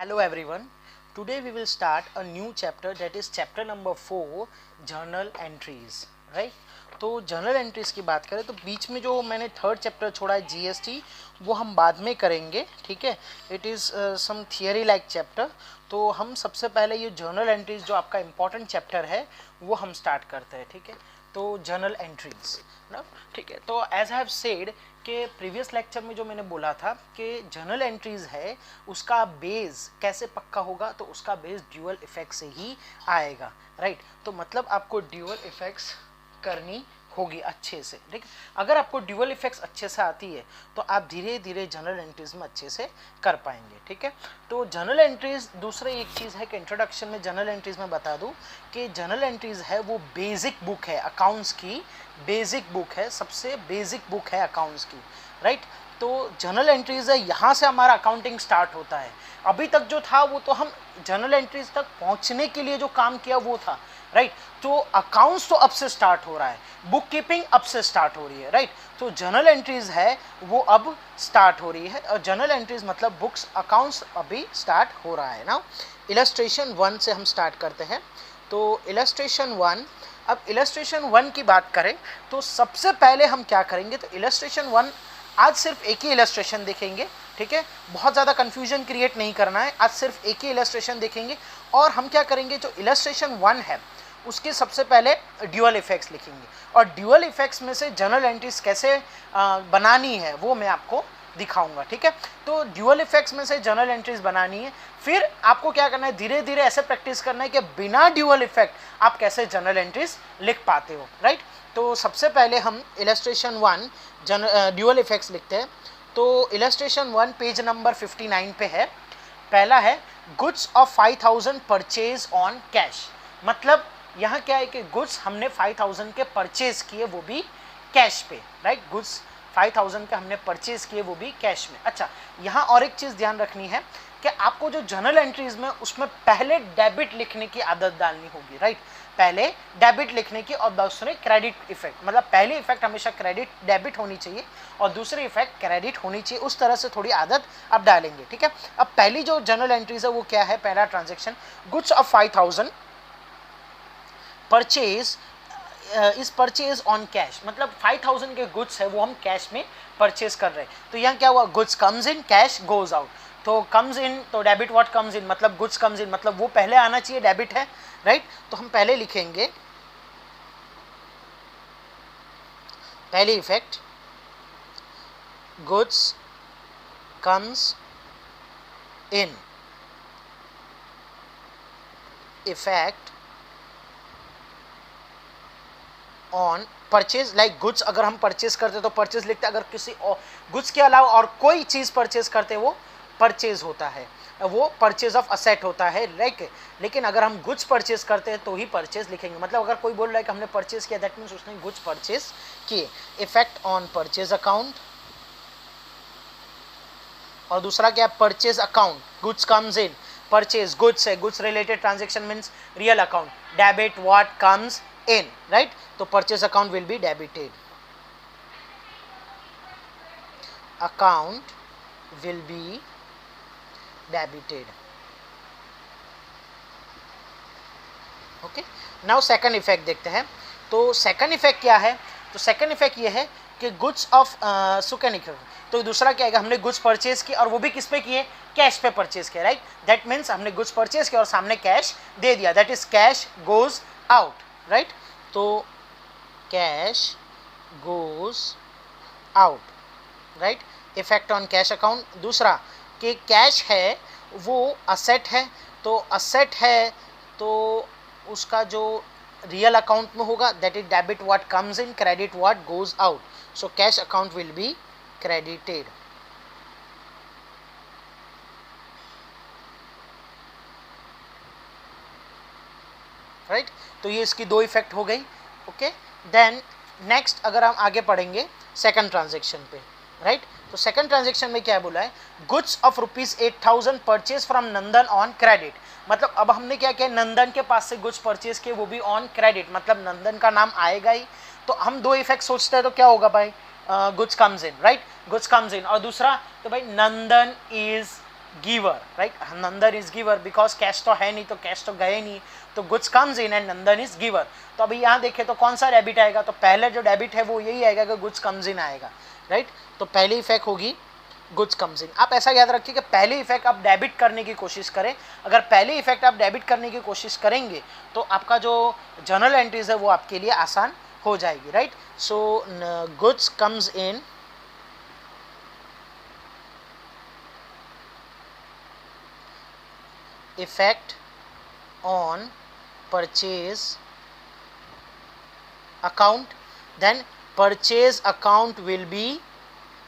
Hello everyone. Today we will start a new chapter, that is chapter number 4, journal entries. Right? तो journal entries की बात करें तो बीच में जो मैंने थर्ड चैप्टर छोड़ा है जीएसटी, वो हम बाद में करेंगे. ठीक है, it is some theory like chapter. तो हम सबसे पहले ये जर्नल एंट्रीज जो आपका इम्पॉर्टेंट चैप्टर है वो हम स्टार्ट करते हैं. ठीक है, तो जर्नल एंट्रीज ना. ठीक है, तो एज आई हैव सेड कि प्रीवियस लेक्चर में जो मैंने बोला था कि जर्नल एंट्रीज है उसका बेस कैसे पक्का होगा, तो उसका बेस ड्यूअल इफेक्ट से ही आएगा. राइट, तो मतलब आपको ड्यूअल इफेक्ट्स करनी होगी अच्छे से. ठीक, अगर आपको ड्यूअल इफेक्ट्स अच्छे से आती है तो आप धीरे धीरे जनरल एंट्रीज में अच्छे से कर पाएंगे. ठीक है, तो जनरल एंट्रीज दूसरी एक चीज़ है कि इंट्रोडक्शन में जनरल एंट्रीज में बता दूं कि जनरल एंट्रीज है वो बेसिक बुक है अकाउंट्स की. बेसिक बुक है, सबसे बेसिक बुक है अकाउंट्स की. राइट, तो जनरल एंट्रीज है, यहाँ से हमारा अकाउंटिंग स्टार्ट होता है. अभी तक जो था वो तो हम जनरल एंट्रीज तक पहुँचने के लिए जो काम किया वो था. राइट, तो अकाउंट्स तो अब से स्टार्ट हो रहा है, बुक कीपिंग अब से स्टार्ट हो रही है. राइट, तो जनरल एंट्रीज है वो अब स्टार्ट हो रही है, और जनरल एंट्रीज मतलब बुक्स अकाउंट्स अभी स्टार्ट हो रहा है ना. इलस्ट्रेशन 1 से हम स्टार्ट करते हैं. तो इलस्ट्रेशन 1, अब इलस्ट्रेशन 1 की बात करें तो सबसे पहले हम क्या करेंगे, तो इलस्ट्रेशन 1 आज सिर्फ एक ही इलस्ट्रेशन देखेंगे. ठीक है, बहुत ज़्यादा कन्फ्यूजन क्रिएट नहीं करना है, आज सिर्फ एक ही इलस्ट्रेशन देखेंगे. और हम क्या करेंगे, जो इलस्ट्रेशन 1 है उसके सबसे पहले ड्यूअल इफेक्ट्स लिखेंगे, और ड्यूअल इफेक्ट्स में से जनरल एंट्रीज कैसे बनानी है वो मैं आपको दिखाऊंगा. ठीक है, तो ड्यूअल इफेक्ट्स में से जनरल एंट्रीज बनानी है. फिर आपको क्या करना है, धीरे धीरे ऐसे प्रैक्टिस करना है कि बिना ड्यूअल इफेक्ट आप कैसे जनरल एंट्रीज लिख पाते हो. राइट, तो सबसे पहले हम इलस्ट्रेशन 1 ड्यूअल इफेक्ट्स लिखते हैं. तो इलस्ट्रेशन 1 पेज नंबर 59 पे है. पहला है goods of 5000 purchase on cash. मतलब यहाँ क्या है कि गुड्स हमने 5000 के परचेज किए, वो भी कैश पे. राइट, गुड्स 5000 के हमने परचेज किए, वो भी कैश में. अच्छा, यहाँ और एक चीज़ ध्यान रखनी है कि आपको जो जर्नल एंट्रीज में उसमें पहले डेबिट लिखने की आदत डालनी होगी. राइट, पहले डेबिट लिखने की और दूसरे क्रेडिट इफेक्ट. मतलब पहली इफेक्ट हमेशा क्रेडिट डेबिट होनी चाहिए और दूसरी इफेक्ट क्रेडिट होनी चाहिए. उस तरह से थोड़ी आदत आप डालेंगे. ठीक है, अब पहली जो जर्नल एंट्रीज है वो क्या है, पहला ट्रांजेक्शन गुड्स ऑफ 5000 परचेज इस परचेज ऑन कैश. मतलब 5000 के गुड्स है वो हम कैश में परचेज कर रहे हैं. तो यहाँ क्या हुआ, goods comes in, cash goes out. तो कम्स इन तो डेबिट, व्हाट कम्स इन मतलब गुड्स कम्स इन, मतलब वो पहले आना चाहिए, डेबिट है. राइट, तो हम पहले लिखेंगे पहली effect goods comes in, effect on purchase. Like goods अगर हम परचेज करते तो परचेज लिखते, अगर किसी और गुड्स के अलावा और कोई चीज़ परचेज करते वो परचेज होता है, वो परचेज ऑफ असेट होता है. राइट, लेकिन अगर हम गुड्स परचेज करते हैं तो ही परचेज लिखेंगे. मतलब अगर कोई बोल रहा है कि हमने परचेज किया, दैट मीन्स उसने गुड्स परचेज किए. इफेक्ट ऑन परचेज अकाउंट, और दूसरा क्या, purchase account. Goods comes in, purchase goods है, goods related transaction means real account. Debit what comes in. Right, so purchase account will be debited, account will be debited. Okay, now second effect देखते हैं. तो second effect क्या है, तो second effect ये है कि goods of second effect, तो दूसरा क्या है, हमने गुड्स परचेज किए और वो भी किस पे किए, कैश पे परचेज किया. राइट, दैट मीन्स हमने गुड्स परचेज किया और सामने कैश दे दिया, that is cash goes out. Right, तो cash goes out. Right, effect on cash account. दूसरा कि कैश है वो असेट है, तो असेट है तो उसका जो रियल अकाउंट में होगा, that is debit what comes in, credit what goes out. So cash account will be credited. Right, तो ये इसकी दो इफेक्ट हो गई. ओके, देन नेक्स्ट अगर हम आगे पढ़ेंगे सेकंड ट्रांजेक्शन पे. राइट, तो सेकंड ट्रांजेक्शन में क्या बोला है, goods of ₹8000 purchase from Nandan on credit. मतलब अब हमने क्या किया, नंदन के पास से गुड्स परचेज किए, वो भी ऑन क्रेडिट, मतलब नंदन का नाम आएगा ही. तो हम दो इफेक्ट सोचते हैं तो क्या होगा भाई, goods comes in. Right, goods comes in. और दूसरा तो भाई Nandan is giver, right, Nandan is giver because cash तो है नहीं, तो कैश तो गए नहीं, तो goods comes in and Nandan is giver. तो अभी यहाँ देखें तो कौन सा डेबिट आएगा, तो पहले जो डेबिट है वो यही आएगा कि गुड्स कम्स इन आएगा, राइट। तो पहली इफेक्ट होगी गुड्स कम्स इन। आप ऐसा याद रखिए कि पहली इफेक्ट आप डेबिट करने की कोशिश करें। अगर पहली इफेक्ट आप डेबिट करने की कोशिश करेंगे तो आपका जो जर्नल एंट्रीज है वो आपके लिए आसान हो जाएगी, right. So goods comes in effect on purchase account, then purchase account will be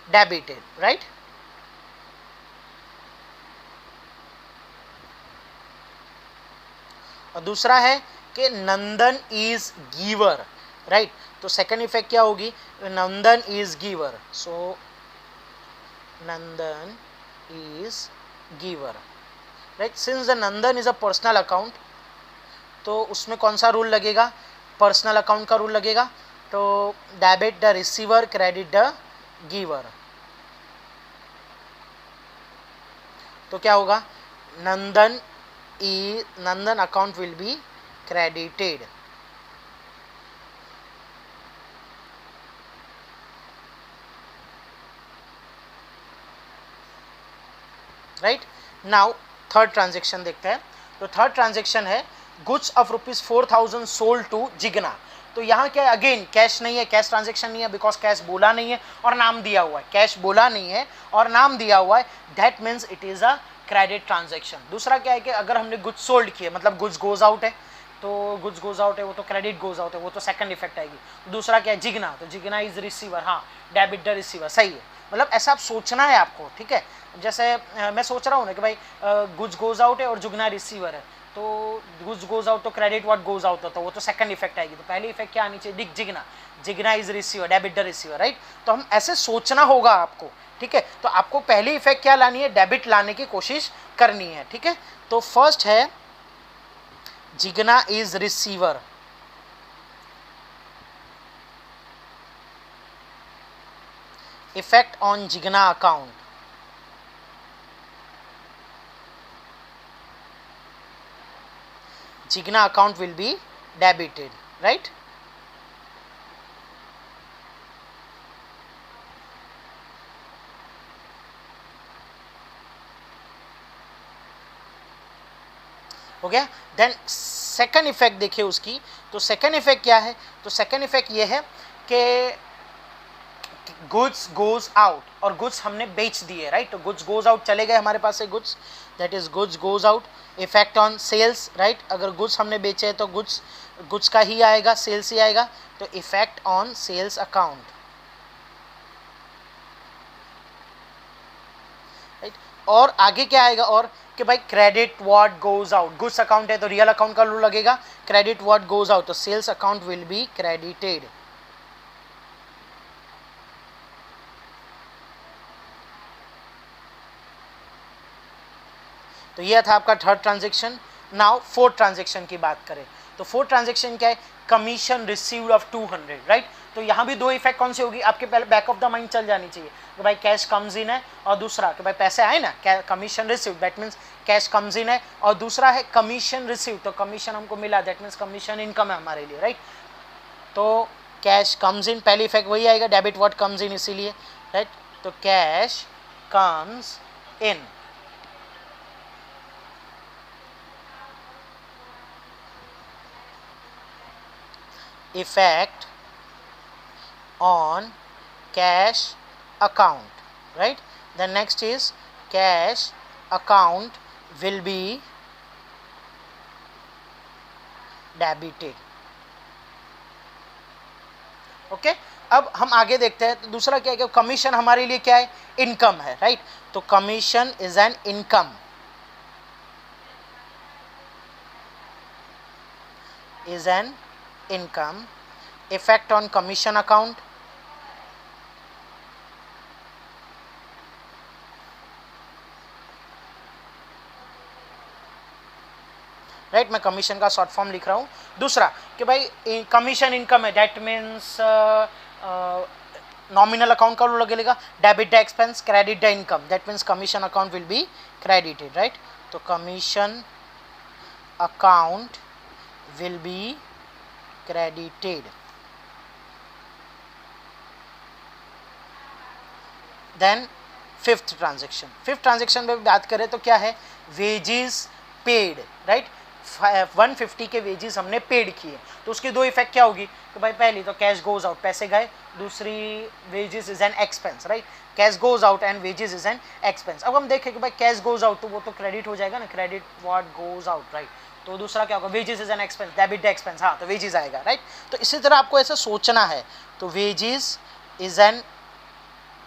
debited, right। और दूसरा है कि नंदन इज गिवर, राइट। तो सेकंड इफेक्ट क्या होगी, Nandan is giver, so Nandan is giver, right. Since the Nandan is a personal account, तो उसमें कौन सा रूल लगेगा, पर्सनल अकाउंट का रूल लगेगा। तो debit the receiver, credit the giver. तो क्या होगा, Nandan account will be credited, right. Now third transaction देखते हैं। तो थर्ड ट्रांजेक्शन है goods of ₹4000 sold to Jigna. तो यहाँ क्या है, अगेन कैश नहीं है, कैश ट्रांजेक्शन नहीं है बिकॉज कैश बोला नहीं है और नाम दिया हुआ है, कैश बोला नहीं है और नाम दिया हुआ है, that means it is a credit transaction. दूसरा क्या है कि अगर हमने गुड्स सोल्ड किए, मतलब गुड्स गोज आउट है, तो गुड्स गोज आउट है वो तो क्रेडिट गोज आउट है, वो तो सेकंड इफेक्ट आएगी। दूसरा क्या है, जिग्ना, तो जिग्ना इज रिसीवर, हाँ, डेबिट द रिसीवर, सही है। मतलब ऐसा आप सोचना है आपको, ठीक है। जैसे मैं सोच रहा हूँ ना कि भाई गुड्स गोज आउट है और जुगना रिसीवर है, तो गुड्स गोज आउट तो क्रेडिट व्हाट गोज आउट होता है, वो तो सेकंड इफेक्ट आएगी। तो पहली इफेक्ट क्या आनी चाहिए, Jigna is receiver, debit the receiver, right. तो हम ऐसे सोचना होगा आपको, ठीक है। तो आपको पहली इफेक्ट क्या लानी है, डेबिट लाने की कोशिश करनी है, ठीक है। तो फर्स्ट है Jigna is receiver, effect on Jigna account, Jigna account will be debited, right। हो गया। देन सेकंड इफेक्ट देखिए उसकी, तो सेकंड इफेक्ट क्या है, तो सेकंड इफेक्ट ये है कि गुड्स गोज आउट, और गुड्स हमने बेच दिए, राइट। तो गुड्स गोज आउट चले गए हमारे पास से goods, that is goods goes out. Effect on sales, right, अगर गुड्स हमने बेचे तो गुड्स का ही आएगा, सेल्स ही आएगा, तो effect on sales account, right. और आगे क्या आएगा, और कि भाई credit what goes out, goods account है तो रियल अकाउंट का रूल लगेगा, क्रेडिट व्हाट गोज आउट, तो sales account will be credited. तो यह था आपका third transaction. Now fourth transaction की बात करें, तो फोर्थ ट्रांजेक्शन क्या है, कमीशन रिसीव्ड ऑफ 200, राइट। तो यहाँ भी दो इफेक्ट कौन सी होगी, आपके पहले बैक ऑफ द माइंड चल जानी चाहिए कि भाई कैश कम्स इन है, और दूसरा कि भाई पैसे आए ना, commission received, that means cash comes in है, और दूसरा है कमीशन रिसीव्ड, तो कमीशन हमको मिला, दैट मीन्स कमीशन इनकम है हमारे लिए, राइट। तो कैश कम्स इन, पहली इफेक्ट वही आएगा, डेबिट व्हाट कम्स इन, इसीलिए, राइट। तो cash comes in, effect on cash account, right। The next is cash account will be debited, okay. अब हम आगे देखते हैं, तो दूसरा क्या है कि कमीशन हमारे लिए क्या है, इनकम है, राइट। तो commission is an income, is an income, effect on commission account, right. मैं कमीशन का शॉर्ट फॉर्म लिख रहा हूँ। दूसरा कि भाई कमीशन इनकम है, दैट मीन्स नॉमिनल अकाउंट का रूल लगेगा, debit the expense, credit the income, that means commission account will be credited, right. तो commission account will be credited. Then fifth transaction में बात करें तो क्या है, वेजेस पेड, राइट। 150 के वेजेस हमने पेड किए, तो उसकी दो इफेक्ट क्या होगी कि भाई पहली तो कैश गोज आउट, पैसे गए, दूसरी wages is an expense, right. Cash goes out and wages is an expense. अब हम देखें कि भाई कैश गोज आउट तो वो तो क्रेडिट हो जाएगा ना, credit what goes out, right. तो दूसरा क्या होगा, wages is an expense, debit the expense, हाँ तो वेजेस आएगा, राइट। तो इसी तरह आपको ऐसा सोचना है, तो wages is an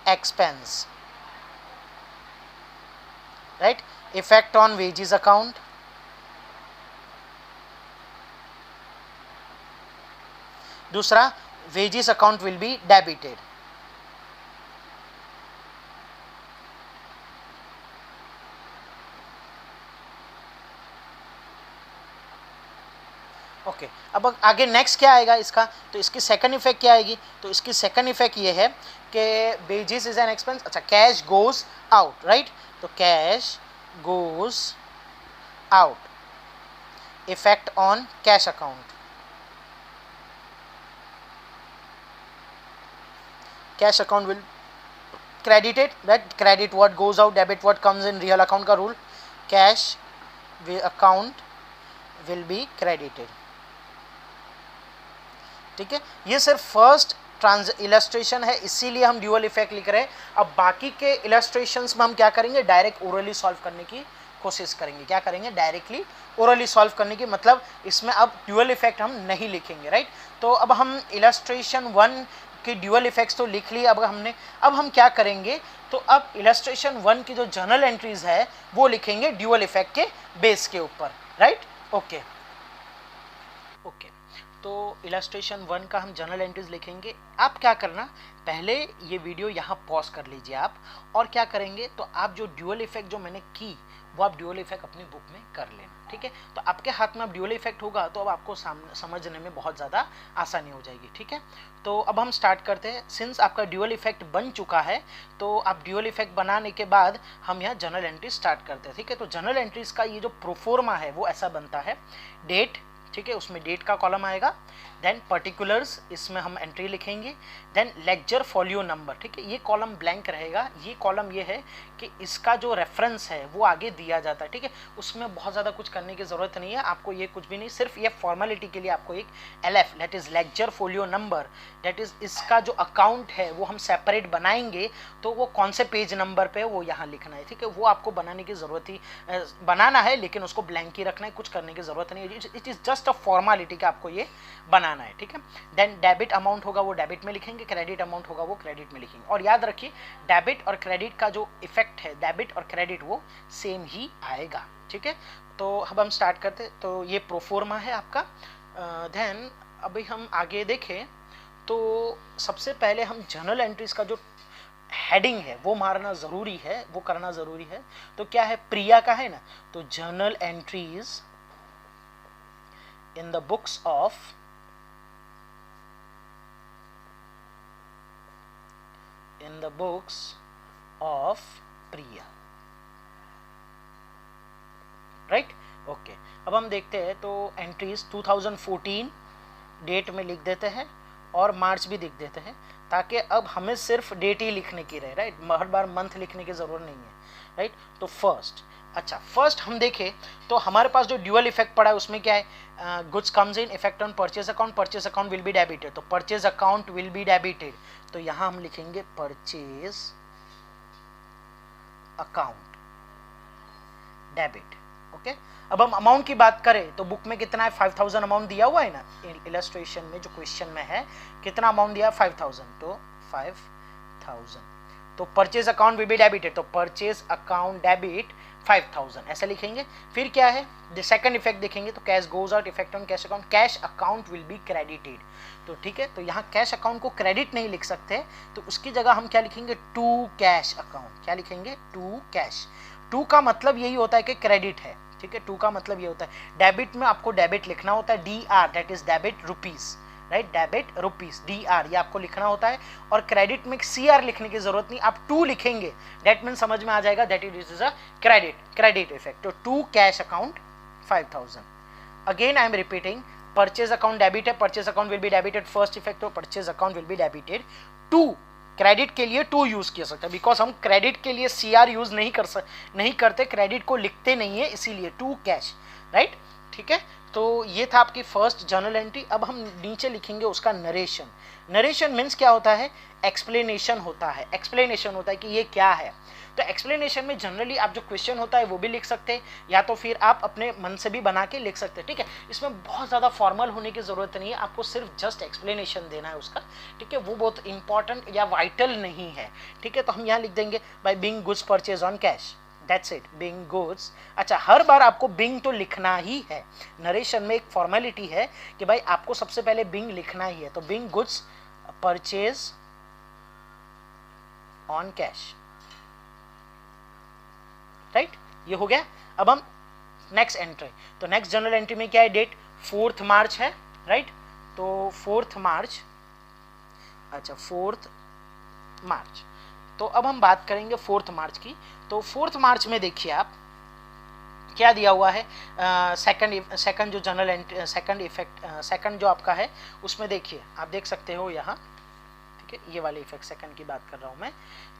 expense, right, effect on wages account, दूसरा wages account will be debited, okay. अब आगे नेक्स्ट क्या आएगा इसका, तो इसकी सेकंड इफेक्ट क्या आएगी, तो इसकी सेकंड इफेक्ट ये है कि वेजेस इज एन एक्सपेंस, अच्छा कैश गोज आउट, राइट। तो cash goes out, effect on cash account, cash account will credited, right, credit what goes out, debit what comes in, real account का rule, cash account will B credited, ठीक है। ये सिर्फ first illustration है, इसीलिए हम dual effect लिख रहे हैं। अब बाकी के इलस्ट्रेशंस में हम क्या करेंगे, डायरेक्ट ओरली सॉल्व करने की कोशिश करेंगे, क्या करेंगे, डायरेक्टली ओरली सॉल्व करने की, मतलब इसमें अब ड्यूअल इफेक्ट हम नहीं लिखेंगे, राइट। तो अब हम इलस्ट्रेशन 1 के ड्यूअल इफेक्ट्स तो लिख लिए, अब हम क्या करेंगे, तो अब इलस्ट्रेशन 1 की जो जर्नल एंट्रीज है वो लिखेंगे ड्यूअल इफेक्ट के बेस के ऊपर, राइट, ओके। तो इलस्ट्रेशन 1 का हम जर्नल एंट्रीज लिखेंगे। आप क्या करना, पहले ये वीडियो यहाँ पॉज कर लीजिए आप, और क्या करेंगे, तो आप जो ड्यूअल इफेक्ट जो मैंने की वो आप ड्यूअल इफेक्ट अपनी बुक में कर लेना, ठीक है। तो आपके हाथ में अब ड्यूअल इफेक्ट होगा तो अब आपको समझने में बहुत ज़्यादा आसानी हो जाएगी, ठीक है। तो अब हम स्टार्ट करते हैं। सिंस आपका ड्यूअल इफेक्ट बन चुका है तो आप ड्यूअल इफेक्ट बनाने के बाद हम यहाँ जर्नल एंट्री स्टार्ट करते हैं, ठीक है। तो जर्नल एंट्रीज का ये जो प्रोफोर्मा है वो ऐसा बनता है, डेट, ठीक है, उसमें डेट का कॉलम आएगा, देन पर्टिकुलर्स, इसमें हम एंट्री लिखेंगे, देन लेक्चर फॉलियो नंबर, ठीक है, ये कॉलम ब्लैंक रहेगा। ये कॉलम ये है कि इसका जो रेफरेंस है वो आगे दिया जाता है, ठीक है, उसमें बहुत ज़्यादा कुछ करने की ज़रूरत नहीं है आपको, ये कुछ भी नहीं, सिर्फ ये फॉर्मेलिटी के लिए आपको एक LF that is lecture folio number, that is इसका जो अकाउंट है वो हम सेपरेट बनाएंगे, तो वो कौन से पेज नंबर पे वो यहाँ लिखना है, ठीक है, वो आपको बनाने की ज़रूरत ही बनाना है, लेकिन उसको ब्लैंक ही रखना है, कुछ करने की ज़रूरत नहीं है, it is just a formality का आपको ये बनाना है, ठीक है। देन डेबिट अमाउंट होगा वो डेबिट में लिखेंगे, क्रेडिट अमाउंट होगा वो क्रेडिट में लिखेंगे, और याद रखिए डेबिट और क्रेडिट का जो इफेक्ट है, डेबिट और क्रेडिट वो सेम ही आएगा, ठीक है। तो अब हम स्टार्ट करते हैं। तो ये प्रोफोर्मा है आपका। देन अभी हम आगे देखें तो सबसे पहले हम जर्नल एंट्रीज का जो हेडिंग है वो मारना ज़रूरी है, वो करना ज़रूरी है। तो क्या है, प्रिया का है ना, तो journal entries in the books of Priya, right, okay. अब हम देखते हैं तो एंट्रीज 2014 डेट में लिख देते हैं और मार्च भी लिख देते हैं, ताकि अब हमें सिर्फ डेट ही लिखने की रहे, राइट, हर बार मंथ लिखने की ज़रूरत नहीं है, राइट। तो फर्स्ट हम देखें तो हमारे पास जो ड्यूअल इफेक्ट पड़ा है उसमें क्या है, goods comes in, effect on purchase account will be debited, तो purchase account will be debited, तो यहाँ हम लिखेंगे परचेज अकाउंट डेबिट, ओके। अब हम अमाउंट की बात करें तो बुक में कितना है, 5000 अमाउंट दिया हुआ है ना, इलस्ट्रेशन में जो क्वेश्चन में है कितना अमाउंट दिया, 5000, तो 5000, तो purchase account will be debited, तो परचेज अकाउंट डेबिट 5000 ऐसा लिखेंगे। फिर क्या है, द सेकंड इफेक्ट देखेंगे तो cash goes out, effect on cash account, cash account will be credited, तो ठीक है, तो यहाँ कैश अकाउंट को क्रेडिट नहीं लिख सकते, तो उसकी जगह हम क्या लिखेंगे, टू कैश अकाउंट, क्या लिखेंगे, टू कैश। टू का मतलब यही होता है कि क्रेडिट है, ठीक है, टू का मतलब ये होता है। डेबिट में आपको डेबिट लिखना होता है, DR that is debit rupees, right, debit rupees, DR ये आपको लिखना होता है, और क्रेडिट में CR लिखने की जरूरत नहीं, आप 2 लिखेंगे, दैट मीन समझ में आ जाएगा that it is a credit effect. तो to cash account 5000। Again I am repeating, purchase account debit है, purchase account will be debited first effect, तो purchase account will be debited. 2 credit के लिए 2 use किया सकता है, बिकॉज हम credit के लिए CR यूज नहीं करते, क्रेडिट को लिखते नहीं है, इसीलिए 2 कैश, राइट, ठीक है। तो ये था आपकी फर्स्ट जर्नल एंट्री। अब हम नीचे लिखेंगे उसका नरेशन। नरेशन मीन्स क्या होता है, एक्सप्लेनेशन होता है, एक्सप्लेनेशन होता है कि ये क्या है। तो एक्सप्लेनेशन में जनरली आप जो क्वेश्चन होता है वो भी लिख सकते हैं, या तो फिर आप अपने मन से भी बना के लिख सकते हैं, ठीक है। इसमें बहुत ज़्यादा फॉर्मल होने की ज़रूरत नहीं है, आपको सिर्फ जस्ट एक्सप्लेनेशन देना है उसका, ठीक है, वो बहुत इंपॉर्टेंट या वाइटल नहीं है, ठीक है। तो हम यहाँ लिख देंगे by being goods purchase on cash, that's it, being goods. अच्छा, हर बार आपको बीइंग तो लिखना ही है, नरेशन में एक फॉर्मेलिटी है कि भाई आपको सबसे पहले बीइंग लिखना ही है, तो being goods purchase on cash, right, ये हो गया। अब हम नेक्स्ट एंट्री, तो नेक्स्ट जर्नल एंट्री में क्या है, डेट 4 मार्च है, राइट, तो 4 मार्च, अच्छा 4 मार्च। तो अब हम बात करेंगे 4 मार्च की। तो 4 मार्च में देखिए आप क्या दिया हुआ है, सेकंड जो जर्नल एंट्री, सेकंड जो आपका है उसमें देखिए, आप देख सकते हो यहाँ, ठीक है, ये वाले इफेक्ट सेकंड की बात कर रहा हूँ मैं।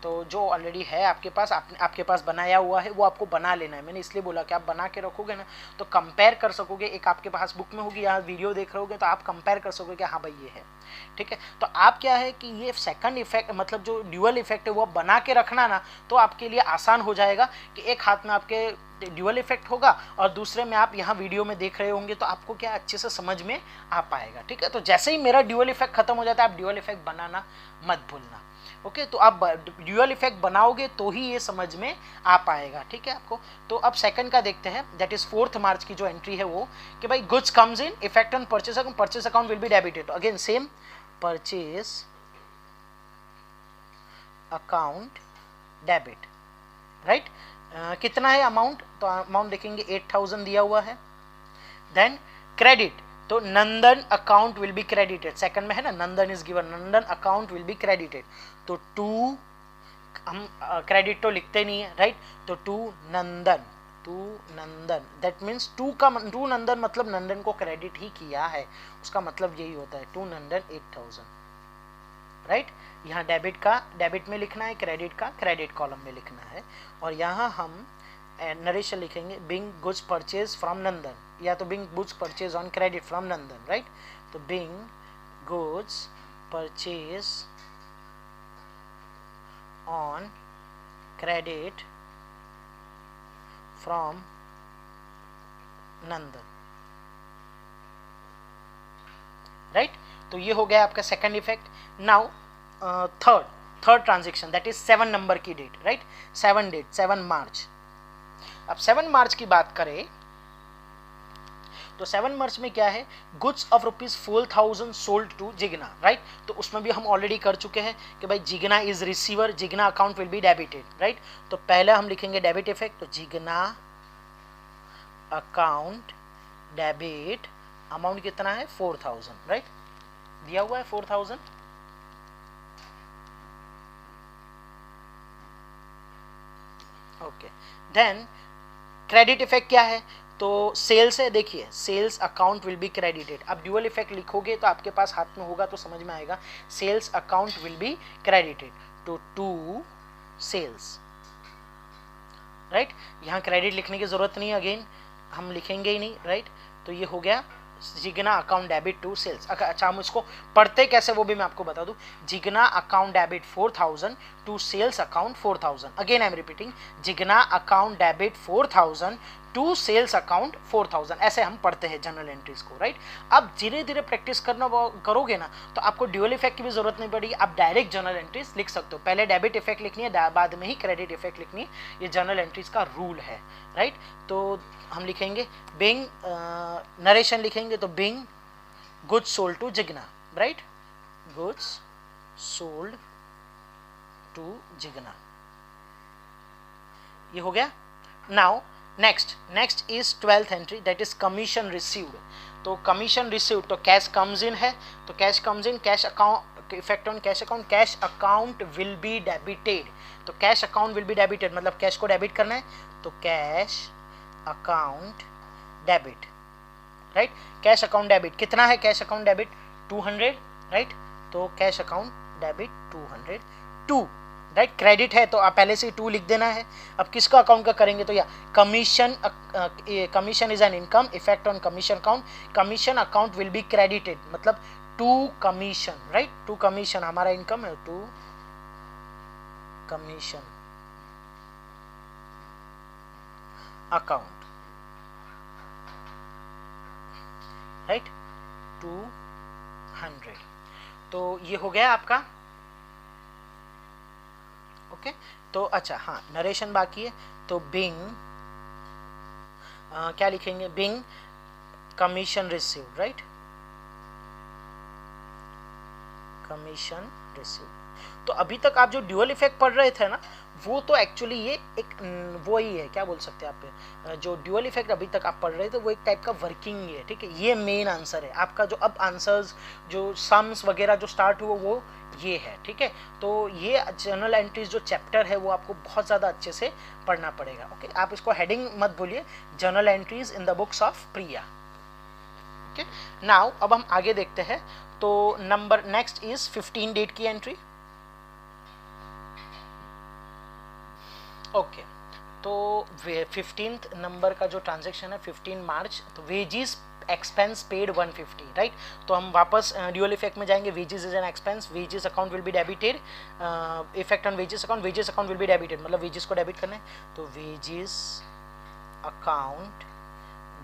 तो जो ऑलरेडी है आपके पास, आपके पास बनाया हुआ है वो आपको बना लेना है, मैंने इसलिए बोला कि आप बना के रखोगे ना तो कंपेयर कर सकोगे, एक आपके पास बुक में होगी, यहाँ वीडियो देख रहोगे तो आप कंपेयर कर सकोगे कि हाँ भाई ये है, ठीक है। तो आप क्या है कि ये सेकंड इफेक्ट मतलब जो ड्यूअल इफेक्ट है वो बना के रखना ना, तो आपके लिए आसान हो जाएगा कि एक हाथ में आपके ड्यूअल इफेक्ट होगा और दूसरे में आप यहाँ वीडियो में देख रहे होंगे, तो आपको क्या अच्छे से समझ में आ पाएगा, ठीक है। तो जैसे ही मेरा ड्यूअल इफेक्ट खत्म हो जाता है, आप ड्यूअल इफेक्ट बनाना मत भूलना, ओके। तो आप ड्यूअल इफेक्ट बनाओगे तो ही ये समझ में आ पाएगा, ठीक है आपको। तो अब सेकंड का देखते हैं, दैट इज 4 मार्च की जो एंट्री है वो, कि भाई goods comes in, effect on purchase account, purchase account will be debited. तो again same, purchase account debit, right. कितना है अमाउंट, तो अमाउंट देखेंगे 8000 दिया हुआ है। देन क्रेडिट, तो Nandan account will be credited, second में है ना Nandan is given, Nandan account will be credited. तो 2 हम क्रेडिट तो लिखते नहीं है, राइट, तो 2 नंदन, दैट मीन्स 2 नंदन मतलब नंदन को क्रेडिट ही किया है, उसका मतलब यही होता है 2 नंदन 8000, राइट। यहाँ डेबिट में लिखना है, क्रेडिट का क्रेडिट कॉलम में लिखना है, और यहाँ हम नरेशन लिखेंगे being goods purchase from Nandan, या तो being goods purchase on credit from Nandan, right. तो being goods purchase on credit from Nandan, right. तो ये हो गया आपका second effect. Now third transaction, that is 7 number की डेट, राइट, 7 मार्च। अब 7 मार्च की बात करें तो 7 मार्च में क्या है, goods of ₹4000 sold to Jigna, right. तो उसमें भी हम ऑलरेडी कर चुके हैं कि भाई Jigna is receiver, Jigna account will be debited, right. तो पहले हम लिखेंगे डेबिट इफेक्ट, तो जिग्ना अकाउंट डेबिट, अमाउंट कितना है 4000, राइट, दिया हुआ है 4000। ओके, देन क्रेडिट इफेक्ट क्या है, तो सेल्स है, देखिए sales account will be credited. अब ड्यूअल इफेक्ट लिखोगे तो आपके पास हाथ में होगा तो समझ में आएगा, sales account will be credited, तो 2 सेल्स, राइट। यहाँ क्रेडिट लिखने की जरूरत नहीं, अगेन हम लिखेंगे ही नहीं, राइट। तो ये हो गया Jigna account debit to sales. अच्छा, हम इसको पढ़ते कैसे वो भी मैं आपको बता दूं, Jigna account debit 4000 to sales account 4000। Again I am repeating, Jigna account debit 4000 to sales account 4000, ऐसे हम पढ़ते हैं जनरल एंट्रीज को, राइट। अब धीरे धीरे प्रैक्टिस करोगे ना तो आपको ड्यूअल इफेक्ट की भी जरूरत नहीं पड़ेगी, आप डायरेक्ट जनरल एंट्रीज लिख सकते हो। पहले डेबिट इफेक्ट लिखनी है, बाद में ही क्रेडिट इफेक्ट लिखनी है, ये जनरल एंट्रीज का रूल है, राइट। तो हम लिखेंगे बीइंग, नरेशन लिखेंगे तो being goods sold to Jigna, right, goods sold to Jigna, ये हो गया। Now next is 12th entry, that is commission received. तो कमीशन रिसीव्ड, तो कैश कम्स इन है, तो cash comes in, cash account, effect on cash account, cash account will be debited. तो cash account will be debited मतलब cash को debit करना है, तो cash account debit, right. Cash account debit कितना है, कैश अकाउंट डेबिट 200, राइट। तो cash account debit 202, right. Credit है तो आप पहले से ही 2 लिख देना है। अब किसका अकाउंट का करेंगे, तो या commission, commission is an income, effect on commission account, commission account will be credited मतलब to commission, right. To commission हमारा इनकम है, टू कमीशन अकाउंट, राइट, 200। तो ये हो गया आपका, ओके। तो अच्छा हाँ, नरेशन बाकी है, तो बिंग क्या लिखेंगे, being commission received, right, commission received. तो अभी तक आप जो ड्यूअल इफेक्ट पढ़ रहे थे ना, वो तो एक्चुअली ये एक वो ही है, क्या बोल सकते हैं आप, जो ड्यूअल इफेक्ट अभी तक आप पढ़ रहे थे वो एक टाइप का वर्किंग ही है, ठीक है। ये मेन आंसर है आपका, जो अब आंसर्स जो सम्स वगैरह जो स्टार्ट हुआ वो ये है, ठीक है। तो ये जर्नल एंट्रीज जो चैप्टर है वो आपको बहुत ज़्यादा अच्छे से पढ़ना पड़ेगा, ओके। आप इसको हेडिंग मत बोलिए, journal entries in the books of Priya, okay. Now अब हम आगे देखते हैं। तो नंबर नेक्स्ट इज 15 डेट की एंट्री, ओके। तो 15th नंबर का जो ट्रांजैक्शन है 15 मार्च, तो वेजिस एक्सपेंस पेड 150, राइट। तो हम वापस ड्यूअल इफेक्ट में जाएंगे, wages is an expense, wages account will be debited, effect on wages account will be debited मतलब वेजिस को डेबिट करना है, तो वेजिस अकाउंट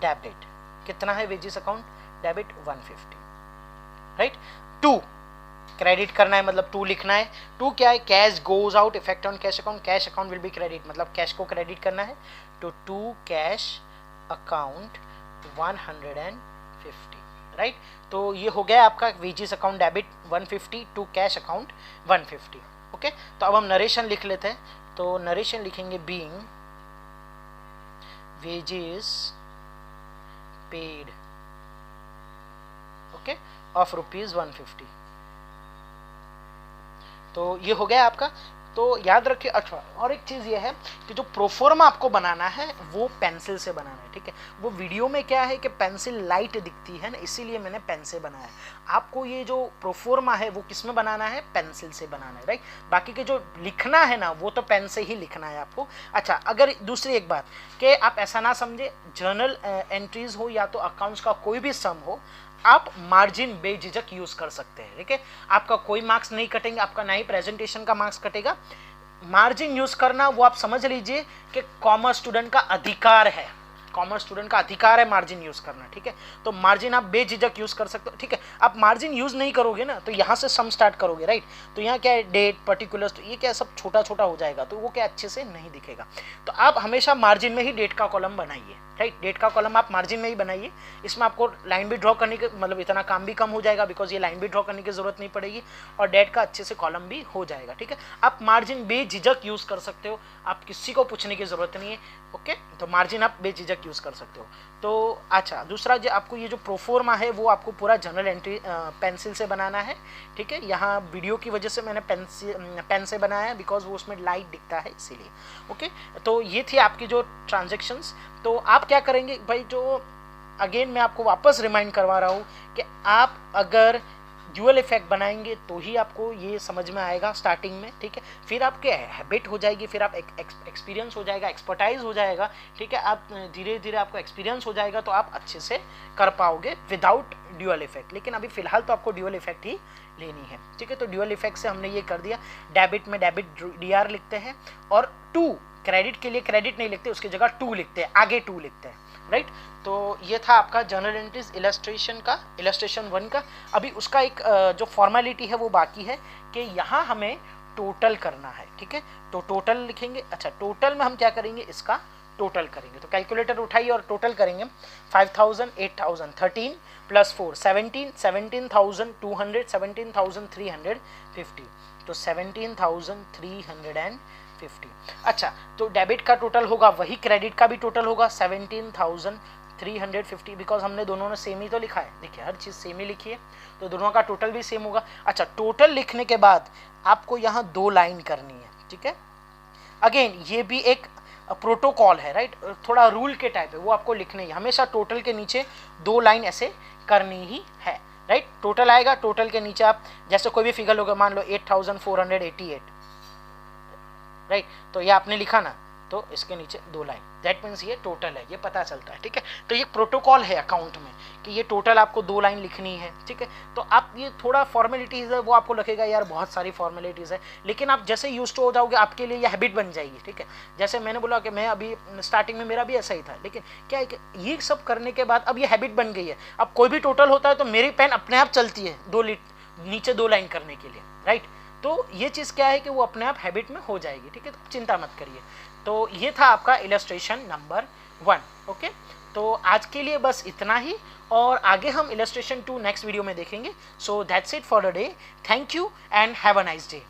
डेबिट कितना है, wages account debit 150, right. 2 credit करना है मतलब 2 लिखना है। 2 क्या है, cash goes out, effect on cash account will be credit मतलब कैश को क्रेडिट करना है, तो 2 कैश अकाउंट 150, राइट। तो ये हो गया आपका wages account debit 150 to cash account 150, okay. तो अब हम नरेशन लिख लेते हैं, तो नरेशन लिखेंगे being wages paid, okay, of ₹150। तो ये हो गया आपका। तो याद रखिए, अच्छा और एक चीज़ ये है कि जो प्रोफोर्मा आपको बनाना है वो पेंसिल से बनाना है, ठीक है। वो वीडियो में क्या है कि पेंसिल लाइट दिखती है ना, इसीलिए मैंने पेन से बनाया है। आपको ये जो प्रोफोर्मा है वो किस में बनाना है, पेंसिल से बनाना है, राइट। बाकी के जो लिखना है ना वो तो पेन से ही लिखना है आपको। अच्छा, अगर दूसरी एक बात कि आप ऐसा ना समझे, जर्नल एंट्रीज हो या तो अकाउंट्स का कोई भी सम हो, आप मार्जिन बेझिझक यूज कर सकते हैं, ठीक है। आपका कोई मार्क्स नहीं कटेंगे, आपका ना ही प्रेजेंटेशन का मार्क्स कटेगा। मार्जिन यूज करना वो आप समझ लीजिए कि कॉमर्स स्टूडेंट का अधिकार है, कॉमर्स स्टूडेंट का अधिकार है मार्जिन यूज करना, ठीक है। तो मार्जिन आप बेझिझक यूज कर सकते हो, ठीक है। आप मार्जिन यूज नहीं करोगे ना तो यहाँ से सम स्टार्ट करोगे, राइट। तो यहाँ क्या है, डेट, पर्टिकुलर्स, तो ये क्या सब छोटा छोटा हो जाएगा, तो वो क्या अच्छे से नहीं दिखेगा। तो आप हमेशा मार्जिन में ही डेट का कॉलम बनाइए, राइट। डेट का कॉलम आप मार्जिन में ही बनाइए। इसमें आपको लाइन भी ड्रॉ करने के मतलब इतना काम भी कम हो जाएगा, बिकॉज ये लाइन भी ड्रॉ करने की जरूरत नहीं पड़ेगी, और डेट का अच्छे से कॉलम भी हो जाएगा, ठीक है। आप मार्जिन बेझिझक यूज कर सकते हो, आप किसी को पूछने की जरूरत नहीं है, ओके। तो मार्जिन आप बेझिझक यूज कर सकते हो। तो अच्छा, दूसरा जो आपको ये जो प्रोफोर्मा है वो आपको पूरा जर्नल एंट्री पेंसिल से बनाना है, ठीक है। यहाँ वीडियो की वजह से मैंने पेन से बनाया है, बिकॉज वो उसमें लाइट दिखता है इसीलिए, ओके। तो ये थी आपकी जो ट्रांजेक्शन्स। तो आप क्या करेंगे भाई, जो अगेन मैं आपको वापस रिमाइंड करवा रहा हूँ कि आप अगर ड्यूअल इफेक्ट बनाएंगे तो ही आपको ये समझ में आएगा स्टार्टिंग में, ठीक है। फिर आपके हैबिट हो जाएगी, फिर आप एक्सपीरियंस हो जाएगा, एक्सपर्टाइज हो जाएगा, ठीक है। आप धीरे धीरे आपको एक्सपीरियंस हो जाएगा तो आप अच्छे से कर पाओगे विदाउट ड्यूअल इफेक्ट। लेकिन अभी फिलहाल तो आपको ड्यूअल इफेक्ट ही लेनी है, ठीक है। तो ड्यूअल इफेक्ट से हमने ये कर दिया, डेबिट में डेबिट DR लिखते हैं, और 2 क्रेडिट के लिए क्रेडिट नहीं लिखते, उसकी जगह 2 लिखते हैं, आगे 2 लिखते हैं, राइट। तो ये था आपका जर्नल एंट्रीज इलस्ट्रेशन 1 का। अभी उसका एक जो फॉर्मेलिटी है वो बाकी है कि यहाँ हमें टोटल करना है, ठीक है। तो टोटल लिखेंगे। अच्छा, टोटल में हम क्या करेंगे, इसका टोटल करेंगे। तो कैलकुलेटर उठाइए और टोटल करेंगे। 5000, 8000, 13 + 4 17, 17,200, 17,350, तो 17,350 50। अच्छा, तो डेबिट का टोटल होगा वही, क्रेडिट का भी टोटल होगा 17,350, बिकॉज हमने दोनों ने सेम ही तो लिखा है। देखिए हर चीज़ सेम ही लिखी है, तो दोनों का टोटल भी सेम होगा। अच्छा, टोटल लिखने के बाद आपको यहाँ 2 लाइन करनी है, ठीक है। अगेन ये भी एक प्रोटोकॉल है, राइट, थोड़ा रूल के टाइप है, वो आपको लिखने ही हमेशा टोटल के नीचे 2 लाइन ऐसे करनी ही है, राइट। टोटल आएगा, टोटल के नीचे आप जैसे कोई भी फिगर होगा, मान लो 8,488, राइट, तो ये आपने लिखा ना, तो इसके नीचे 2 लाइन, दैट मीन्स ये टोटल है, ये पता चलता है, ठीक है। तो ये प्रोटोकॉल है अकाउंट में कि ये टोटल आपको 2 लाइन लिखनी है, ठीक है। तो आप ये थोड़ा फॉर्मेलिटीज़ है वो आपको लगेगा यार बहुत सारी फॉर्मेलिटीज़ है, लेकिन आप जैसे यूज टू हो जाओगे आपके लिए ये हैबिट बन जाएगी, ठीक है। जैसे मैंने बोला कि मैं अभी स्टार्टिंग में मेरा भी ऐसा ही था, लेकिन क्या है कि ये सब करने के बाद अब ये हैबिट बन गई है। अब कोई भी टोटल होता है तो मेरी पेन अपने आप चलती है नीचे 2 लाइन करने के लिए, राइट। तो ये चीज़ क्या है कि वो अपने आप हैबिट में हो जाएगी, ठीक है, तो चिंता मत करिए। तो ये था आपका इलस्ट्रेशन नंबर 1, ओके। तो आज के लिए बस इतना ही, और आगे हम इलस्ट्रेशन 2 नेक्स्ट वीडियो में देखेंगे। So that's it for the day, thank you and have a nice day.